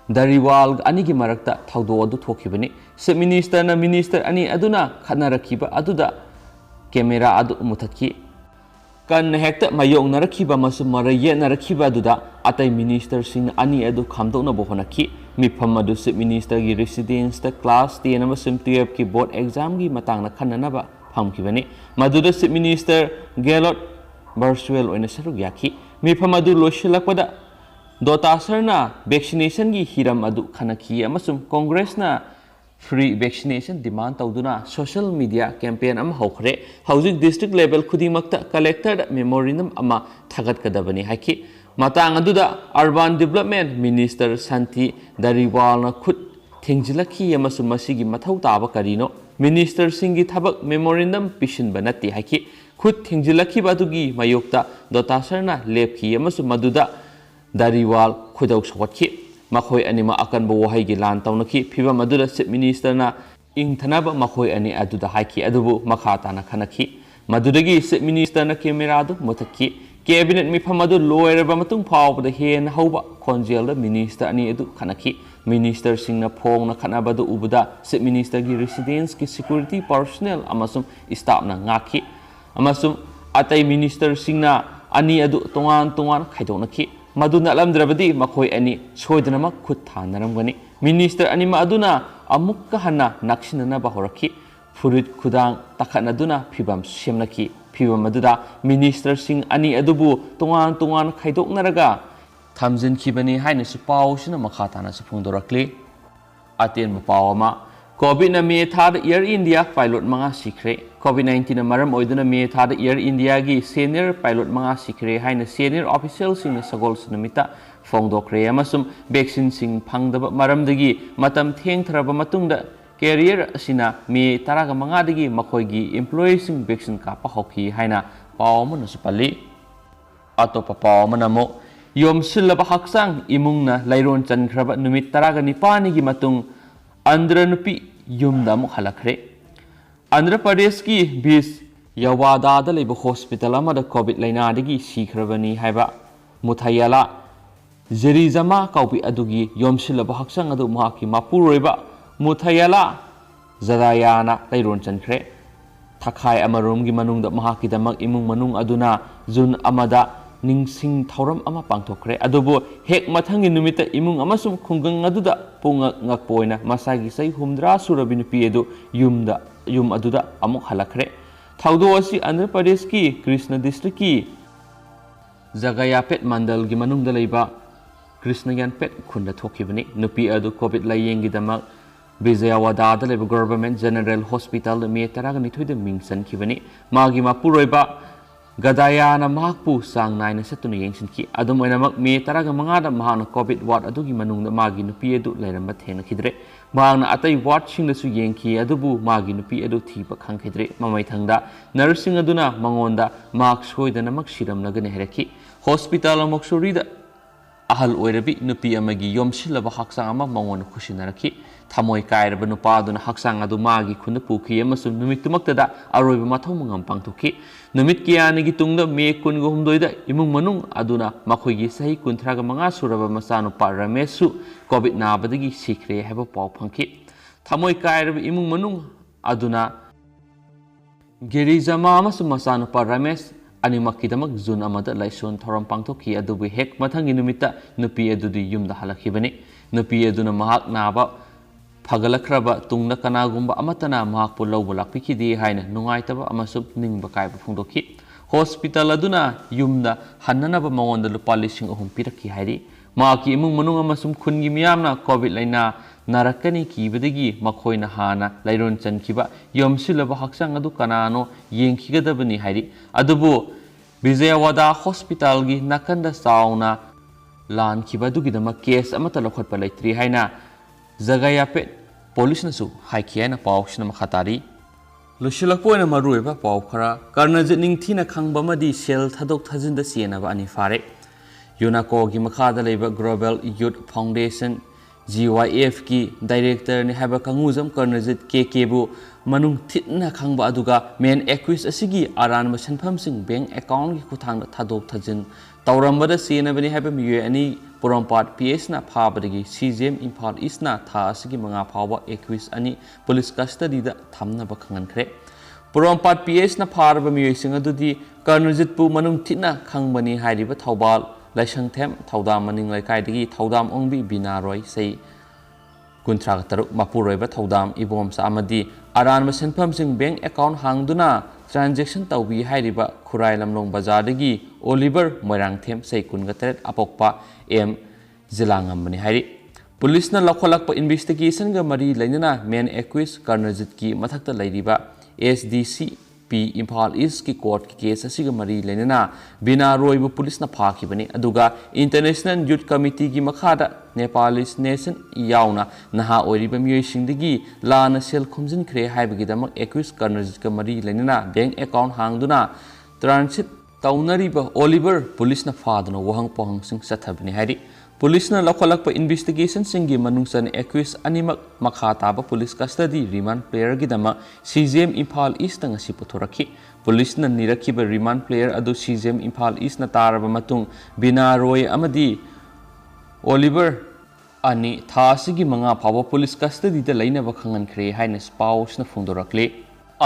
Dariwal ani gi marakta thawdo adu thokhibani se minister na minister ani aduna khanarakiba aduda camera adu muthaki kan hekta mayong narakhiba masum maraye narakhiba aduda atai minister sing ani adu khamdona bohonaki mifam adu se minister gi residence ta class 10 amasum 12 ki board exam gi matangna khananaba phamkibani maduda se minister Gehlot virtual oina saruk yakhi mifam adu loshilakpada Dota Sarna vaccination gi hiram adu khanaki amasum Congress na free vaccination demand tawduna social media campaign am hawkhre housing district level khudimakta collector memorandum ama thagat kadabani haki matang aduda urban development minister Santi Dariwal na khut thengjilakhi amasum masigi mathau taba karino minister singi thabak memorandum pishin banati haki khut thengjilakhi badugi mayokta Dota Sarna lepki amasum maduda Dariwal khudau sawatki makhoi anima akan bo wahai gi lan tawnaki phibam adula chief minister na ingthanaba makhoi ani aduda haiki adubu makha tana khanaki madudagi chief minister na camera adu mothaki cabinet mifam adu loiraba matung phawbada hen hauba khonjel da minister ani adu khanaki minister singna phong na khanaba du ubuda chief minister gi residence ki security personnel amasum staff na ngaki amasum atai minister singna ani adu tongan khaidonaki maduna lamdrabadi makhoi ani soidana khut thanaramgani minister ani ma aduna amukka hanna naksinana bahoraki furit khudang takhanaduna phibam semnaki phibam aduda minister sing ani adubu tongan khaidoknaraga thamjin khibani haina su pawsina makha thana su phungdorakli aten pawama covid na me thad air india pilot manga sikre COVID-19 na maram oiduna me thad air india gi senior pilot manga sikre haina senior officials sing sagol sunamita phongdokre amasum vaccine sing phangdaba maramdagi matam thengthraba matungda career asina me taraga manga dagi makhoi gi employees sing vaccine ka pa hoki haina pawmana supali atopa pawmana mo yom silaba haksang imungna lairon chankhraba numit taraga nipani gi matung Andhra nupi yumda muk halakre Andhra Pradesh ki bis Yawada da leba hospital amada covid laina dagi sikhrabani haiba muthayala ꯖꯦꯔꯤꯖꯥꯃꯥ ꯀꯥꯎꯕꯤ ꯑꯗꯨꯒꯤ ꯌꯣꯝꯁꯤꯜꯂꯕ ꯍꯛꯆꯥꯡ ꯑꯗꯨ ꯃꯍꯥꯛꯀꯤ ꯃꯄꯨꯔꯣꯏꯕ ꯃꯨꯊꯥꯌꯥꯂꯥ ꯖꯗꯥꯌꯥꯅ ꯂꯩꯔꯣꯟ ꯆꯟꯈ꯭ꯔꯦ꯫ ꯊꯥꯈꯥꯏ ꯑꯃꯔꯣꯝꯒꯤ ꯃꯅꯨꯡꯗ ꯃꯍꯥꯛꯀꯤꯗꯃꯛ ꯏꯃꯨꯡ ꯃꯅꯨꯡ ꯑꯗꯨꯅ June ꯑꯃꯗ ꯅꯤꯡꯁꯤꯡ ꯊꯧꯔꯝ ꯑꯃ ꯄꯥꯡꯊꯣꯛꯈ꯭ꯔꯦ꯫ ꯑꯗꯨꯕꯨ ꯍꯦꯛ ꯃꯊꯪꯒꯤ ꯅꯨꯃꯤꯠꯇ ꯏꯃꯨꯡ ꯑꯃꯁꯨꯡ ꯈꯨꯡꯒꯪ ꯑꯗꯨꯗ ꯄꯨꯡꯉꯛ ꯉꯛꯄ ꯑꯣꯏꯅ ꯃꯁꯥꯒꯤ ꯆꯍꯤ 60 ꯁꯨꯔꯕꯤ ꯅꯨꯄꯤ ꯑꯗꯨ ꯌꯨꯝ ꯑꯗꯨꯗ ꯑꯃꯨꯛ ꯍꯜꯂꯛꯈ꯭ꯔꯦ꯫ ꯊꯧꯗꯣꯛ ꯑꯁꯤ ꯑꯟꯙ꯭ꯔ ꯄ꯭ꯔꯗꯦꯁꯀꯤ ꯀ꯭ꯔꯤꯁꯅ ꯗꯤꯁꯇ꯭ꯔꯤꯛꯀꯤ ꯖꯒꯥꯌꯥꯄꯦꯠ ꯃꯟꯗꯜꯒꯤ ꯃꯅꯨꯡꯗ ꯂꯩꯕ ꯀ꯭ꯔꯤꯁꯅꯌꯥꯟꯄꯦꯠ ꯈꯨꯟꯗ ꯊꯣꯛꯈꯤꯕꯅꯤ꯫ ꯅꯨꯄꯤ ꯑꯗꯨ ꯀꯣꯚꯤꯗ ꯂꯥꯌꯦꯡꯒꯤꯗꯃꯛ ꯕꯤꯖꯌꯋꯥꯗꯥꯗ ꯂꯩꯕ ꯒꯚꯔꯟꯃꯦꯟꯠ ꯖꯦꯅꯔꯦꯜ ꯍꯣꯁꯄꯤꯇꯥꯜꯗ ꯃꯦ 12ꯗ ꯃꯤꯡ ꯆꯟꯈꯤꯕꯅꯤ꯫ ꯃꯥꯒꯤ ꯃꯄꯨꯔꯣꯏꯕ ꯒꯗꯥꯌꯥꯅ ꯃꯍꯥꯛꯄꯨ ꯆꯥꯡ ナꯏꯅ ꯆꯠꯇꯨꯅ ꯌꯦꯡꯁꯤꯟꯈꯤ꯫ ꯑꯗꯨꯝ ꯑꯣꯏꯅꯃꯛ ꯃꯦ 15ꯗ ꯃꯍꯥꯛꯅ ꯀꯣꯚꯤꯗ ꯋꯥꯔꯗ ꯑꯗꯨꯒꯤ ꯃꯅꯨꯡꯗ ꯃꯥꯒꯤ ꯅꯨꯄꯤ ꯑꯗꯨ ꯂꯩꯔꯝꯕ ꯊꯦꯡꯅꯈꯤꯗ꯭ꯔꯦ꯫ ꯃꯍꯥꯛꯅ ꯑꯇꯩ ꯋꯥꯔꯗꯁꯤꯡꯗꯁꯨ ꯌꯦꯡꯈꯤ ꯑꯗꯨꯕꯨ ꯃꯥꯒꯤ ꯅꯨꯄꯤ ꯑꯗꯨ ꯊꯤꯕ ꯈꯪꯈꯤꯗ꯭ꯔꯦ꯫ ꯃꯃꯩꯊꯪꯗ ꯅꯔꯁꯁꯤꯡ ꯑꯗꯨꯅ ꯃꯉꯣꯟꯗ ꯃꯍꯥꯛ ꯁꯣꯏꯗꯅꯃꯛ ꯁꯤꯔꯝꯂꯒꯅꯤ ꯍꯥꯏꯔꯛꯈꯤ꯫ ꯍꯣꯁꯄꯤꯇꯥꯜ ꯃꯣꯛꯆꯨꯔꯤꯗ ꯑꯍꯜ ꯑꯣꯏꯔꯕꯤ ꯅꯨꯄꯤ ꯑꯃꯒꯤ ꯌꯣꯝꯁꯤꯜꯂꯕ ꯍꯛꯆꯥꯡ ꯑꯃ ꯃꯉꯣꯟꯗ ꯈꯨꯠꯁꯤꯟꯅꯔꯛꯈꯤ꯫ ꯊꯃꯣꯏ ꯀꯥꯏꯔꯕ ꯅꯨꯄꯥ ꯑꯗꯨꯅ ꯍꯛꯆꯥꯡ ꯑꯗꯨ ꯃꯥꯒꯤ ꯈꯨꯟꯗ ꯄꯨꯈꯤ ꯑꯃꯁꯨꯡ ꯅꯨꯃꯤꯠꯇꯨꯃꯛꯇꯗ ꯑꯔꯣꯏꯕ ꯃꯊꯧ ꯃꯉꯝ ꯄꯥꯡꯊꯣꯛꯈꯤ꯫ ꯅꯨꯃꯤꯠ ꯀꯌꯥꯅꯤꯒꯤ ꯇꯨꯡꯗ ꯃꯦ 23ꯗ ꯏꯃꯨꯡ ꯃꯅꯨꯡ ꯑꯗꯨꯅ ꯃꯈꯣꯏꯒꯤ ꯆꯍꯤ 35 ꯁꯨꯔꯕ ꯃꯆꯥꯅꯨꯄꯥ ꯔꯃꯦꯁꯁꯨ ꯀꯣꯚꯤꯗ ꯅꯥꯕꯗꯒꯤ ꯁꯤꯈ꯭ꯔꯦ ꯍꯥꯏꯕ ꯄꯥꯎ ꯐꯪꯈꯤ꯫ ꯊꯃꯣꯏ ꯀꯥꯏꯔꯕ ꯏꯃꯨꯡ ꯃꯅꯨꯡ ꯑꯗꯨꯅ ꯒꯤꯔꯤꯖꯥꯃꯥ ꯑꯃꯁꯨꯡ ꯃꯆꯥꯅꯨꯄꯥ ꯔꯃꯦꯁ ꯑꯅꯤꯃꯛꯀꯤꯗꯃꯛ ꯖꯨꯟ 1ꯗ ꯂꯥꯏꯁꯣꯟ ꯊꯧꯔꯝ ꯄꯥꯡꯊꯣꯛꯈꯤ꯫ ꯑꯗꯨꯕꯨ ꯍꯦꯛ ꯃꯊꯪꯒꯤ ꯅꯨꯃꯤꯠꯇ ꯅꯨꯄꯤ ꯑꯗꯨꯗꯤ ꯌꯨꯝꯗ ꯍꯜꯂꯛꯈꯤꯕꯅꯤ꯫ ꯅꯨꯄꯤ ꯑꯗꯨꯅ ꯃꯍꯥꯛ ꯅꯥꯕ ꯐꯒꯠꯂꯛꯈ꯭ꯔꯕ ꯇꯨꯡꯗ ꯀꯅꯥꯒꯨꯝꯕ ꯑꯃꯠꯇꯅ ꯃꯍꯥꯛꯄꯨ ꯂꯧꯕ ꯂꯥꯛꯄꯤꯈꯤꯗꯦ ꯍꯥꯏꯅ ꯅꯨꯡꯉꯥꯏꯇꯕ ꯑꯃꯁꯨꯡ ꯅꯤꯡꯕ ꯀꯥꯏꯕ ꯐꯣꯡꯗꯣꯛꯈꯤ꯫ ꯍꯣꯁꯄꯤꯇꯥꯜ ꯑꯗꯨꯅ ꯌꯨꯝꯗ ꯍꯟꯅꯅꯕ ꯃꯉꯣꯟꯗ ꯂꯨꯄꯥ 3,000 ꯄꯤꯔꯛꯈꯤ ꯍꯥꯏꯔꯤ꯫ ꯃꯍꯥꯛꯀꯤ ꯏꯃꯨꯡ ꯃꯅꯨꯡ ꯑꯃꯁꯨꯡ ꯈꯨꯟꯒꯤ ꯃꯤꯌꯥꯝꯅ ꯀꯣꯚꯤꯗ ꯂꯥꯏꯅꯥ ꯅꯥꯔꯛꯀꯅꯤ ꯀꯤꯕꯗꯒꯤ ꯃꯈꯣꯏꯅ ꯍꯥꯟꯅ ꯂꯩꯔꯣꯟ ꯆꯟꯈꯤꯕ ꯌꯣꯝꯁꯤꯜꯂꯕ ꯍꯛꯆꯥꯡ ꯑꯗꯨ ꯀꯅꯥꯅꯣ ꯌꯦꯡꯈꯤꯒꯗꯕꯅꯤ ꯍꯥꯏꯔꯤ꯫ ꯑꯗꯨꯕꯨ ꯕꯤꯖꯌꯋꯥꯗꯥ ꯍꯣꯁꯄꯤꯇꯥꯜꯒꯤ ꯅꯥꯀꯟꯗ ꯆꯥꯎꯅ ꯂꯥꯟꯈꯤꯕ ꯑꯗꯨꯒꯤꯗꯃꯛ ꯀꯦꯁ ꯑꯃꯠꯇ ꯂꯧꯈꯠꯄ ꯂꯩꯇ꯭ꯔꯤ ꯍꯥꯏꯅ ꯖꯒꯥꯌꯥꯄꯦꯠ ꯄꯣꯂꯤꯁꯅꯁꯨ ꯍꯥꯏꯈꯤ ꯍꯥꯏꯅ ꯄꯥꯎꯁꯤꯅ ꯃꯈꯥ ꯇꯥꯔꯤ꯫ ꯂꯣꯏꯁꯤꯜꯂꯛꯄ ꯑꯣꯏꯅ ꯃꯔꯨꯑꯣꯏꯕ ꯄꯥꯎ ꯈꯔ ꯀꯔꯅꯖꯤꯠ ꯅꯤꯡꯊꯤꯅ ꯈꯪꯕ ꯑꯃꯗꯤ ꯁꯦꯜ ꯊꯥꯗꯣꯛ ꯊꯥꯖꯤꯟꯗ ꯆꯦꯟꯅꯕ 2 ꯐꯥꯔꯦ꯫ ꯌꯨꯅꯥꯀꯣꯒꯤ ꯃꯈꯥꯗ ꯂꯩꯕ ꯒ꯭ꯂꯣꯕꯦꯜ ꯌꯨꯊ ꯐꯥꯎꯟꯗꯦꯁꯟ GYFꯀꯤ ꯗꯥꯏꯔꯦꯛꯇꯔꯅꯤ ꯍꯥꯏꯕ ꯀꯪꯉꯨꯖꯝ ꯀꯔꯅꯖꯤꯠ KKꯕꯨ ꯃꯅꯨꯡ ꯊꯤꯟꯅ ꯈꯪꯕ ꯑꯗꯨꯒ ꯃꯦꯟ ꯑꯦꯀ꯭ꯌꯨꯖ ꯑꯁꯤꯒꯤ ꯑꯔꯥꯟꯕ ꯁꯦꯟꯐꯝꯁꯤꯡ ꯕꯦꯡꯛ ꯑꯦꯀꯥꯎꯟꯠꯀꯤ ꯈꯨꯠꯊꯥꯡꯗ ꯊꯥꯗꯣꯛ ꯊꯥꯖꯤꯟ ꯇꯧꯔꯝꯕꯗ ꯆꯦꯟꯅꯕꯅꯤ ꯍꯥꯏꯕ ꯃꯤꯑꯣꯏ 2 ꯄꯣꯔꯣꯝꯄꯥꯠ PSꯅ ꯐꯥꯕꯗꯒꯤ CJM ꯏꯝꯐꯥꯜ ꯏꯁꯅ ꯊꯥ ꯑꯁꯤꯒꯤ 9 ꯐꯥꯎꯕ ꯑꯦꯀ꯭ꯌꯨꯖ 2 ꯄꯨꯂꯤꯁ ꯀꯁꯇꯗꯤꯗ ꯊꯝꯅꯕ ꯈꯪꯍꯟꯈ꯭ꯔꯦ꯫ ꯄꯣꯔꯣꯝꯄꯥꯠ PSꯅ ꯐꯥꯔꯕ ꯃꯤꯑꯣꯏꯁꯤꯡ ꯑꯗꯨꯗꯤ ꯀꯔꯅꯖꯤꯠꯄꯨ ꯃꯅꯨꯡ ꯊꯤꯟꯅ ꯈꯪꯕꯅꯤ ꯍꯥꯏꯔꯤꯕ ꯊꯧꯕꯥꯜ ꯂꯥꯏꯁꯪꯊꯦꯝ ꯊꯧꯗꯥꯝ ꯃꯅꯤꯡ ꯂꯩꯀꯥꯏꯗꯒꯤ ꯊꯧꯗꯥꯝ ꯑꯣꯡꯕꯤ ꯕꯤꯅꯥꯔꯣꯏ ꯆꯍꯤ 53 ꯃꯄꯨꯔꯣꯏꯕ ꯊꯧꯗꯥꯝ ꯏꯕꯣꯝꯆꯥ ꯑꯃꯗꯤ ꯑꯔꯥꯟꯕ ꯁꯦꯟꯐꯝꯁꯤꯡ ꯕꯦꯡꯛ ꯑꯦꯀꯥꯎꯟꯠ ꯍꯥꯡꯗꯨꯅ ꯇ꯭ꯔꯥꯟꯖꯦꯛꯁꯟ ꯇꯧꯕꯤ ꯍꯥꯏꯔꯤꯕ ꯈꯨꯔꯥꯏ ꯂꯝꯂꯣꯡ ꯕꯖꯥꯔꯗꯒꯤ ꯑꯣꯂꯤꯚꯔ ꯃꯣꯏꯔꯥꯡꯊꯦꯝ ꯆꯍꯤ 28 ꯑꯄꯣꯛꯄ M ꯖꯤꯂꯥꯉꯝꯕꯅꯤ ꯍꯥꯏꯔꯤ꯫ ꯄꯨꯂꯤꯁꯅ ꯂꯧꯈꯠꯂꯛꯄ ꯏꯟꯚꯦꯁꯇꯤꯒꯦꯁꯟꯒ ꯃꯔꯤ ꯂꯩꯅꯅ ꯃꯦꯟ ꯑꯦꯀ꯭ꯌꯨꯖ ꯀꯔꯅꯖꯤꯠꯀꯤ ꯃꯊꯛꯇ ꯂꯩꯔꯤꯕ SDCP ꯏꯝꯐꯥꯜ ꯏꯁꯀꯤ ꯀꯣꯔꯠꯀꯤ ꯀꯦꯁ ꯑꯁꯤꯒ ꯃꯔꯤ ꯂꯩꯅꯅ ꯕꯤꯅꯥꯔꯣꯏꯕꯨ ꯄꯨꯂꯤꯁꯅ ꯐꯥꯈꯤꯕꯅꯤ꯫ ꯑꯗꯨꯒ ꯏꯟꯇꯔꯅꯦꯁꯅꯦꯜ ꯌꯨꯊ ꯀꯃꯤꯇꯤꯒꯤ ꯃꯈꯥꯗ ꯅꯦꯄꯥꯂꯤꯁ ꯅꯦꯁꯟ ꯌꯥꯎꯅ ꯅꯍꯥ ꯑꯣꯏꯔꯤꯕ ꯃꯤꯑꯣꯏꯁꯤꯡꯗꯒꯤ ꯂꯥꯟꯅ ꯁꯦꯜ ꯈꯣꯝꯖꯤꯟꯈ꯭ꯔꯦ ꯍꯥꯏꯕꯒꯤꯗꯃꯛ ꯑꯦꯀ꯭ꯌꯨꯖ ꯀꯔꯅꯖꯤꯠꯀ ꯃꯔꯤ ꯂꯩꯅꯅ ꯕꯦꯡꯛ ꯑꯦꯀꯥꯎꯟꯠ ꯍꯥꯡꯗꯨꯅ ꯇ꯭ꯔꯥꯟꯁꯤꯠ ꯇꯧꯅꯔꯤꯕ ꯑꯣꯂꯤꯚꯔ ꯄꯨꯂꯤꯁꯅ ꯐꯥꯗꯨꯅ ꯋꯥꯍꯪ ꯄꯥꯎꯍꯪꯁꯤꯡ ꯆꯠꯊꯕꯅꯤ ꯍꯥꯏꯔꯤ꯫ ꯄꯨꯂꯤꯁꯅ ꯂꯧꯈꯠꯂꯛꯄ ꯏꯟꯚꯦꯁꯇꯤꯒꯦꯁꯟꯁꯤꯡꯒꯤ ꯃꯅꯨꯡꯆꯟꯅ ꯑꯦꯀ꯭ꯌꯨꯖ ꯑꯅꯤꯃꯛ ꯃꯈꯥ ꯇꯥꯕ ꯄꯨꯂꯤꯁ ꯀꯁꯇꯗꯤ ꯔꯤꯃꯥꯟꯗ ꯄ꯭ꯂꯦꯌꯔꯒꯤꯗꯃꯛ CJM ꯏꯝꯐꯥꯜ ꯏꯁꯇ ꯉꯁꯤ ꯄꯨꯊꯣꯔꯛꯈꯤ꯫ ꯄꯨꯂꯤꯁꯅ ꯅꯤꯔꯛꯈꯤꯕ ꯔꯤꯃꯥꯟꯗ ꯄ꯭ꯂꯦꯌꯔ ꯑꯗꯨ CJM ꯏꯝꯐꯥꯜ ꯏꯁꯅ ꯇꯥꯔꯕ ꯃꯇꯨꯡ ꯕꯤꯅꯥꯔꯣꯏ ꯑꯃꯗꯤ ꯑꯣꯂꯤꯚꯔ ꯑꯅꯤ ꯊꯥ ꯑꯁꯤꯒꯤ 9 ꯐꯥꯎꯕ ꯄꯨꯂꯤꯁ ꯀꯁꯇꯗꯤꯗ ꯂꯩꯅꯕ ꯈꯪꯍꯟꯈ꯭ꯔꯦ ꯍꯥꯏꯅ ꯄꯥꯎꯁꯤꯅ ꯐꯣꯡꯗꯣꯔꯛꯂꯤ꯫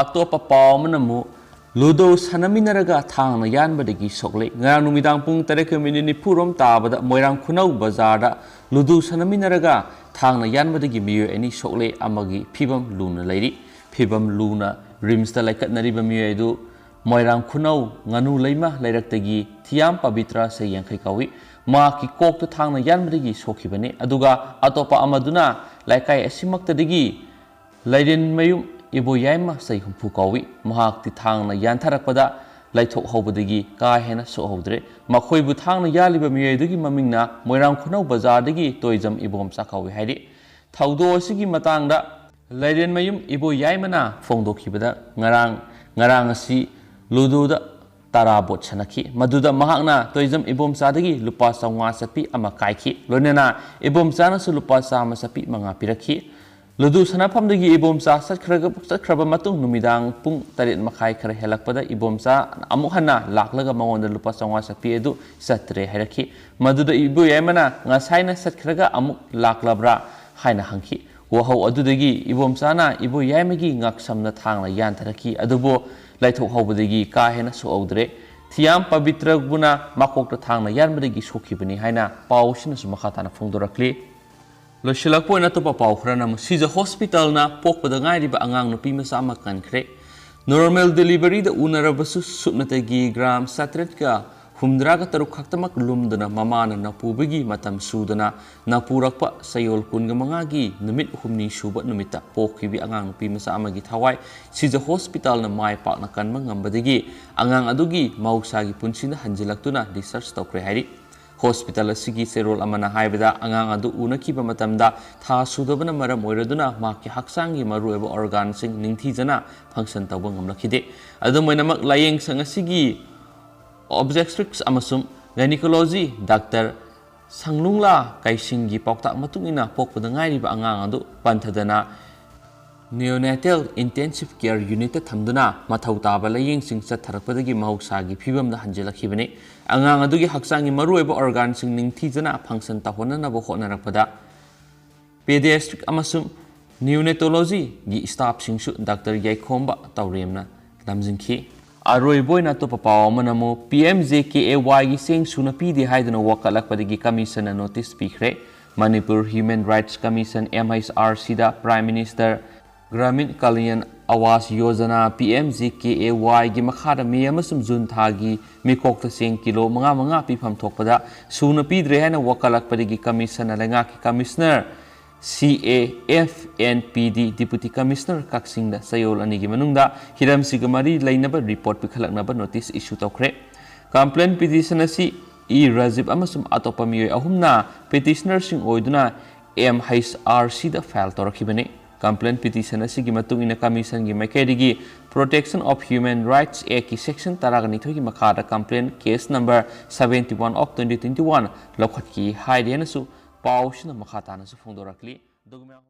ꯑꯇꯣꯞꯄ ꯄꯥꯎ ꯑꯃꯅ ꯑꯃꯨꯛ ꯂꯨꯗꯣ ꯁꯥꯟꯅꯃꯤꯟꯅꯔꯒ ꯊꯥꯡꯅ ꯌꯥꯟꯕꯗꯒꯤ ꯁꯣꯛꯂꯦ꯫ ꯉꯔꯥꯡ ꯅꯨꯃꯤꯗꯥꯡ ꯄꯨꯡ 8:40 ꯇꯥꯕꯗ ꯃꯣꯏꯔꯥꯡ ꯈꯨꯅꯧ ꯕꯖꯥꯔꯗ ꯂꯨꯗꯣ ꯁꯥꯟꯅꯃꯤꯟꯅꯔꯒ ꯊꯥꯡꯅ ꯌꯥꯟꯕꯗꯒꯤ ꯃꯤꯑꯣꯏ 2 ꯁꯣꯛꯂꯦ ꯑꯃꯒꯤ ꯐꯤꯕꯝ ꯂꯨꯅ ꯂꯩꯔꯤ꯫ ꯐꯤꯕꯝ ꯂꯨꯅ ꯔꯤꯝꯁꯇ ꯂꯩꯈꯠꯅꯔꯤꯕ ꯃꯤꯑꯣꯏ ꯑꯗꯨ ꯃꯣꯏꯔꯥꯡ ꯈꯨꯅꯧ ꯉꯥꯅꯨ ꯂꯩꯃ ꯂꯩꯔꯛꯇꯒꯤ ꯊꯤꯌꯥꯝ ꯄꯕꯤꯇ꯭ꯔ ꯆꯍꯤ 50 ꯀꯧꯏ꯫ ꯃꯍꯥꯛꯀꯤ ꯀꯣꯛꯇ ꯊꯥꯡꯅ ꯌꯥꯟꯕꯗꯒꯤ ꯁꯣꯛꯈꯤꯕꯅꯤ꯫ ꯑꯗꯨꯒ ꯑꯇꯣꯞꯄ ꯑꯃꯗꯨꯅ ꯂꯩꯀꯥꯏ ꯑꯁꯤꯃꯛꯇꯗꯒꯤ ꯂꯩꯔꯦꯟꯃꯌꯨꯝ ꯏꯕꯣꯌꯥꯏꯃ ꯆꯍꯤ 60 ꯀꯧꯏ꯫ ꯃꯍꯥꯛꯇꯤ ꯊꯥꯡꯅ ꯌꯥꯟꯊꯔꯛꯄꯗ ꯂꯩꯊꯣꯛꯍꯧꯕꯗꯒꯤ ꯀꯥ ꯍꯦꯟꯅ ꯁꯣꯛꯍꯧꯗ꯭ꯔꯦ꯫ ꯃꯈꯣꯏꯕꯨ ꯊꯥꯡꯅ ꯌꯥꯜꯂꯤꯕ ꯃꯤꯑꯣꯏꯗꯨꯒꯤ ꯃꯃꯤꯡꯅ ꯃꯣꯏꯔꯥꯡ ꯈꯨꯅꯧ ꯕꯖꯥꯔꯗꯒꯤ ꯇꯣꯏꯖꯝ ꯏꯕꯣꯝꯆꯥ ꯀꯧꯏ ꯍꯥꯏꯔꯤ꯫ ꯊꯧꯗꯣꯛ ꯑꯁꯤꯒꯤ ꯃꯇꯥꯡꯗ ꯂꯩꯔꯦꯟꯃꯌꯨꯝ ꯏꯕꯣꯌꯥꯏꯃꯅ ꯐꯣꯡꯗꯣꯛꯈꯤꯕꯗ ꯉꯔꯥꯡ ꯑꯁꯤ ꯂꯨꯗꯣꯗ ꯇꯔꯥꯕꯣꯠ ꯁꯥꯟꯅꯈꯤ꯫ ꯃꯗꯨꯗ ꯃꯍꯥꯛꯅ ꯇꯣꯏꯖꯝ ꯏꯕꯣꯝꯆꯥꯗꯒꯤ ꯂꯨꯄꯥ 500 ꯆꯠꯄꯤ ꯑꯃ ꯀꯥꯏꯈꯤ꯫ ꯂꯣꯏꯅꯅ ꯏꯕꯣꯝꯆꯥꯅꯁꯨ ꯂꯨꯄꯥ 100 ꯆꯠꯄꯤ 5 ꯄꯤꯔꯛꯈꯤ꯫ ꯂꯨꯗꯨ ꯁꯥꯟꯅꯐꯝꯗꯒꯤ ꯏꯕꯣꯝꯆꯥ ꯆꯠꯈ꯭ꯔꯕ ꯃꯇꯨꯡ ꯅꯨꯃꯤꯗꯥꯡ ꯄꯨꯡ 7:30 ꯈꯔ ꯍꯦꯜꯂꯛꯄꯗ ꯏꯕꯣꯝꯆꯥ ꯑꯃꯨꯛ ꯍꯟꯅ ꯂꯥꯛꯂꯒ ꯃꯉꯣꯟꯗ ꯂꯨꯄꯥ 500 ꯆꯠꯄꯤ ꯑꯗꯨ ꯆꯠꯇ꯭ꯔꯦ ꯍꯥꯏꯔꯛꯈꯤ꯫ ꯃꯗꯨꯗ ꯏꯕꯣꯌꯥꯏꯃꯅ ꯉꯁꯥꯏꯅ ꯆꯠꯈ꯭ꯔꯒ ꯑꯃꯨꯛ ꯂꯥꯛꯂꯕ꯭ꯔꯥ ꯍꯥꯏꯅ ꯍꯪꯈꯤ꯫ ꯋꯥꯍꯧ ꯑꯗꯨꯗꯒꯤ ꯏꯕꯣꯝꯆꯥꯅ ꯏꯕꯣꯌꯥꯏꯃꯒꯤ ꯉꯛꯁꯝꯅ ꯊꯥꯡꯅ ꯌꯥꯟꯊꯔꯛꯈꯤ ꯑꯗꯨꯕꯨ ꯂꯥꯏꯊꯣꯛꯍꯧꯕꯗꯒꯤ ꯀꯥ ꯍꯦꯟꯅ ꯁꯣꯛꯍꯧꯗ꯭ꯔꯦ꯫ ꯊꯤꯌꯥꯝ ꯄꯕꯤꯇ꯭ꯔꯕꯨꯅ ꯃꯀꯣꯛꯇ ꯊꯥꯡꯅ ꯌꯥꯟꯕꯗꯒꯤ ꯁꯣꯛꯈꯤꯕꯅꯤ ꯍꯥꯏꯅ ꯄꯥꯎ ꯑꯁꯤꯅꯁꯨ ꯃꯈꯥ ꯇꯥꯅ ꯐꯣꯡꯗꯣꯔꯛꯂꯤ꯫ ꯂꯣꯏꯁꯤꯜꯂꯛꯄ ꯑꯣꯏꯅ ꯑꯇꯣꯞꯄ ꯄꯥꯎ ꯈꯔꯅ ꯁꯤꯖ ꯍꯣꯁꯄꯤꯇꯥꯜꯅ ꯄꯣꯛꯄꯗ ꯉꯥꯏꯔꯤꯕ ꯑꯉꯥꯡ ꯅꯨꯄꯤ ꯃꯆꯥ ꯑꯃ ꯀꯟꯈ꯭ꯔꯦ꯫ ꯅꯣꯔꯃꯦꯜ ꯗꯦꯂꯤꯚꯔꯤꯗ ꯎꯅꯔꯕꯁꯨ ꯁꯨꯞꯅꯇꯒꯤ ꯒ꯭ꯔꯥꯝ 763 ꯈꯛꯇꯃꯛ ꯂꯨꯝꯗꯨꯅ ꯃꯃꯥꯅ ꯅꯄꯨꯕꯒꯤ ꯃꯇꯝ ꯁꯨꯗꯅ ꯅꯄꯨꯔꯛꯄ ꯆꯌꯣꯜ 15ꯒꯤ ꯅꯨꯃꯤꯠ 6ꯅꯤ ꯁꯨꯕ ꯅꯨꯃꯤꯠꯇ ꯄꯣꯛꯈꯤꯕ ꯑꯉꯥꯡ ꯅꯨꯄꯤ ꯃꯆꯥ ꯑꯃꯒꯤ ꯊꯋꯥꯏ ꯁꯤꯖ ꯍꯣꯁꯄꯤꯇꯥꯜꯅ ꯃꯥꯏ ꯄꯥꯛꯅ ꯀꯟꯕ ꯉꯝꯕꯗꯒꯤ ꯑꯉꯥꯡ ꯑꯗꯨꯒꯤ ꯃꯍꯧꯁꯥꯒꯤ ꯄꯨꯟꯁꯤꯗ ꯍꯟꯖꯤꯜꯂꯛꯇꯨꯅ ꯔꯤꯁꯔꯆ ꯇꯧꯈ꯭ꯔꯦ ꯍꯥꯏꯔꯤ꯫ ꯍꯣꯁꯄꯤꯇꯥꯜ ꯑꯁꯤꯒꯤ ꯆꯦꯔꯣꯜ ꯑꯃꯅ ꯍꯥꯏꯕꯗ ꯑꯉꯥꯡ ꯑꯗꯨ ꯎꯅꯈꯤꯕ ꯃꯇꯝꯗ ꯊꯥ ꯁꯨꯗꯕꯅ ꯃꯔꯝ ꯑꯣꯏꯔꯗꯨꯅ ꯃꯍꯥꯛꯀꯤ ꯍꯛꯆꯥꯡꯒꯤ ꯃꯔꯨꯑꯣꯏꯕ ꯑꯣꯔꯒꯥꯟꯁꯤꯡ ꯅꯤꯡꯊꯤꯖꯅ ꯐꯪꯁꯟ ꯇꯧꯕ ꯉꯝꯂꯛꯈꯤꯗꯦ꯫ ꯑꯗꯨꯝ ꯑꯣꯏꯅꯃꯛ ꯂꯥꯌꯦꯡꯁꯪ ꯑꯁꯤꯒꯤ ꯑꯣꯕꯖꯦꯛꯇ꯭ꯔꯤꯛꯁ ꯑꯃꯁꯨꯡ ꯒꯥꯏꯅꯤꯀꯣꯂꯣꯖꯤ ꯗꯥꯛꯇꯔ ꯁꯪꯂꯨꯡꯂꯥ ꯀꯥꯏꯁꯤꯡꯒꯤ ꯄꯥꯎꯇꯥꯛ ꯃꯇꯨꯡ ꯏꯟꯅ ꯄꯣꯛꯄꯗ ꯉꯥꯏꯔꯤꯕ ꯑꯉꯥꯡ ꯑꯗꯨ ꯄꯟꯊꯗꯅ ꯅꯤꯑꯣꯅꯦꯇꯦꯜ ꯏꯟꯇꯦꯟꯁꯤꯚ ꯀꯦꯌꯔ ꯌꯨꯅꯤꯠꯇ ꯊꯝꯗꯨꯅ ꯃꯊꯧ ꯇꯥꯕ ꯂꯥꯌꯦꯡꯁꯤꯡ ꯆꯠꯊꯔꯛꯄꯗꯒꯤ ꯃꯍꯧꯁꯥꯒꯤ ꯐꯤꯚꯝꯗ ꯍꯟꯖꯤꯜꯂꯛꯈꯤꯕꯅꯤ꯫ ꯑꯉꯥꯡ ꯑꯗꯨꯒꯤ ꯍꯛꯆꯥꯡꯒꯤ ꯃꯔꯨꯑꯣꯏꯕ ꯑꯣꯔꯒꯥꯟꯁꯤꯡ ꯅꯤꯡꯊꯤꯖꯅ ꯐꯪꯁꯟ ꯇꯧꯍꯟꯅꯕ ꯍꯣꯠꯅꯔꯛꯄꯗ ꯄꯦꯗꯤꯌꯥꯇ꯭ꯔꯤꯛ ꯑꯃꯁꯨꯡ ꯅꯤꯑꯣꯅꯦꯇꯣꯂꯣꯖꯤꯒꯤ ꯁ꯭ꯇꯥꯐꯁꯤꯡꯁꯨ ꯗꯥꯛꯇꯔ ꯌꯥꯏꯈꯣꯝꯕ ꯇꯧꯔꯦꯝꯅ ꯂꯝꯖꯤꯡꯈꯤ꯫ ꯑꯔꯣꯏꯕ ꯑꯣꯏꯅ ꯑꯇꯣꯞꯄ ꯄꯥꯎ ꯑꯃꯅ PMJKAYꯒꯤ ꯆꯦꯡ ꯁꯨꯅ ꯄꯤꯗꯦ ꯍꯥꯏꯗꯨꯅ ꯋꯥꯀꯠꯂꯛꯄꯗꯒꯤ ꯀꯃꯤꯁꯟꯅ ꯅꯣꯇꯤꯁ ꯄꯤꯈ꯭ꯔꯦ꯫ ꯃꯅꯤꯄꯨꯔ ꯍ꯭ꯌꯨꯃꯦꯟ ꯔꯥꯏꯠꯁ ꯀꯃꯤꯁꯟ MHRCꯗ ꯄ꯭ꯔꯥꯏꯝ ꯃꯤꯅꯤꯁꯇꯔ ꯒ꯭ꯔꯥꯃꯤꯟ ꯀꯜꯌꯥꯟ ꯑꯋꯥꯁ ꯌꯣꯖꯅꯥ PMJKAYꯒꯤ ꯃꯈꯥꯗ ꯃꯦ ꯑꯃꯁꯨꯡ ꯖꯨꯟ ꯊꯥꯒꯤ ꯃꯤꯀꯣꯛꯇ ꯆꯦꯡ ꯀꯤꯂꯣ 5 ꯄꯤꯐꯝ ꯊꯣꯛꯄꯗ ꯁꯨꯅ ꯄꯤꯗ꯭ꯔꯦ ꯍꯥꯏꯅ ꯋꯥꯀꯠꯂꯛꯄꯗꯒꯤ ꯀꯃꯤꯁꯟꯅ ꯂꯩꯉꯥꯛꯀꯤ ꯀꯃꯤꯁꯅꯔ CAFNPD ꯗꯤꯄꯨꯇꯤ ꯀꯃꯤꯁꯅꯔ ꯀꯛꯆꯤꯡꯗ ꯆꯌꯣꯜ 2ꯒꯤ ꯃꯅꯨꯡꯗ ꯍꯤꯔꯝꯁꯤꯒ ꯃꯔꯤ ꯂꯩꯅꯕ ꯔꯤꯄꯣꯔꯠ ꯄꯤꯈꯠꯂꯛꯅꯕ ꯅꯣꯇꯤꯁ ꯏꯁꯨ ꯇꯧꯈ꯭ꯔꯦ꯫ ꯀꯝꯄ꯭ꯂꯦꯟ ꯄꯤꯇꯤꯁꯟ ꯑꯁꯤ ꯔꯥꯖꯤꯕ ꯑꯃꯁꯨꯡ ꯑꯇꯣꯞꯄ ꯃꯤꯑꯣꯏ 3ꯅ ꯄꯦꯇꯤꯁꯅꯔꯁꯤꯡ ꯑꯣꯏꯗꯨꯅ MHRCꯗ ꯐꯥꯏꯜ ꯇꯧꯔꯛꯈꯤꯕꯅꯤ꯫ ꯀꯝꯄ꯭ꯂꯦꯟ ꯄꯤꯇꯤꯁꯟ ꯑꯁꯤꯒꯤ ꯃꯇꯨꯡ ꯏꯟꯅ ꯀꯃꯤꯁꯟꯒꯤ ꯃꯥꯏꯀꯩꯗꯒꯤ ꯄ꯭ꯔꯣꯇꯦꯛꯁꯟ ꯑꯣꯐ ꯍ꯭ꯌꯨꯃꯦꯟ ꯔꯥꯏꯠꯁ ꯑꯦꯛꯀꯤ ꯁꯦꯛꯁꯟ 12ꯒꯤ ꯃꯈꯥꯗ ꯀꯝꯄ꯭ꯂꯦꯟ ꯀꯦꯁ ꯅꯝꯕꯔ 71/2021 ꯂꯧꯈꯠꯈꯤ ꯍꯥꯏꯔꯦꯅꯁꯨ ꯄꯥꯎꯁꯤꯅ ꯃꯈꯥ ꯇꯥꯅꯁꯨ ꯐꯣꯡꯗꯣꯔꯛꯂꯤ꯫